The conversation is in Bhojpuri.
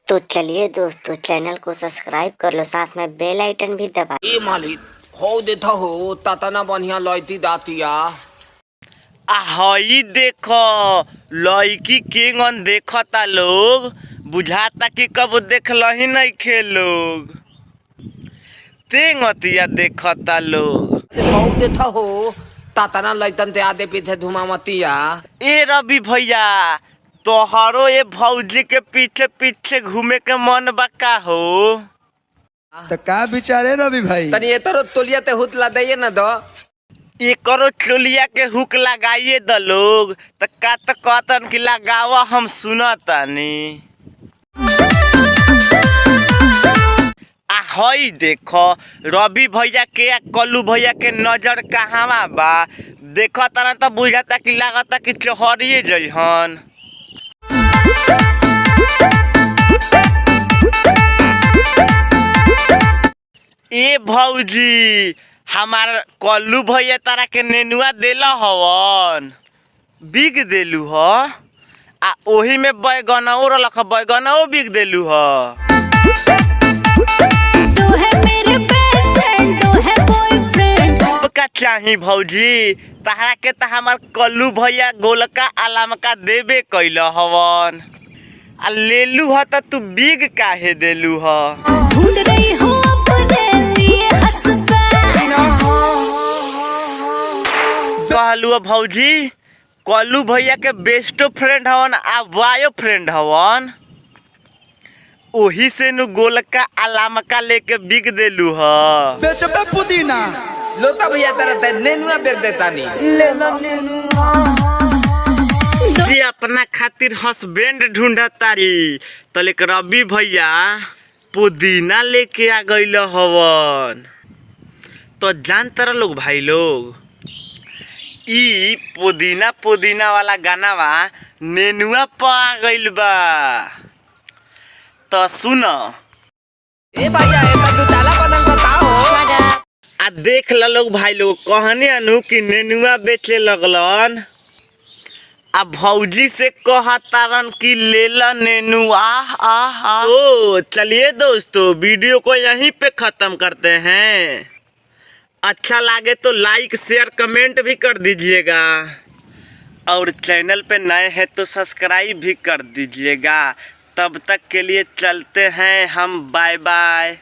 तो चलिए दोस्तों, चैनल को सब्सक्राइब कर लो, साथ में बेल आइटन भी दबा। ए मालिक हो देता हो तातना बढ़िया लौती दातिया। हई देखो लड़की केंगन देखता लोग, बुझाता कि कब देखल ही नहीं खे लोग। तेंगतिया देखता लोग। हो देता हो तातना लैतन ते आदे पीछे धुमामतिया। ए रवि भैया, तोहरो ये भौजी के पीछे पीछे घूमे के मन बका हो। तो का विचार है रवि भाई? तनी ये तो तोलिया ते हुतला दइए ना दो। एकरो चोलिया के हुक लगाइए द लोग, त का त कहतन कि लगावा, हम सुनतानी। हई देखो रवि भैया के या कल्लू भैया के नजर कहावा बा। देखो तना तो बुझाता कि लागता कि चोहरिए जइहन। ए भौजी, हमार कल्लू भैया तारा के नेनुआ देला हवन, बिग देलू ह। आ ओही में बैगनौ रलख, बैगनौ बिग देलू ह। तू है मेरे बेस्ट फ्रेंड, तू है बॉयफ्रेंड। का चाही भौजी तहरा के त हमार कल्लू भैया गोलका आलमका देबे कैल हवन। आ लेलू ह त तू बिग काहे देलू ह? ढूंढ रही हूँ अपने लिए हस्बैंड। कहलू भौजी कल्लू भैया के बेस्टो फ्रेंड हवन आ बॉय फ्रेंड हवन, ओही से नु गोलका आलमका लेके बिक देलू ह। बेचबे पुदीना लोता भैया तेरा ते नेनुआ बेच देता नी। जी अपना खातिर हस्बैंड ढूंढतारी तो लेक रवि भैया पुदीना लेके आ गइल हवन। तो जान तारा लोग भाई लोग, ई पुदीना पुदीना वाला गाना बा नेनुआ पा गइल बा। तो सुनो ए भैया एता तू ताला बदन बताओ। आ देख ल लोग भाई लोग, कहने अनु कि नेनुआ बेचे लगलन। आ भौजी से कहतारन कि लेला नेनुआ। तो चलिए दोस्तों, वीडियो को यहीं पे खत्म करते हैं। अच्छा लगे तो लाइक शेयर कमेंट भी कर दीजिएगा, और चैनल पे नए हैं तो सब्सक्राइब भी कर दीजिएगा। तब तक के लिए चलते हैं हम, बाय बाय।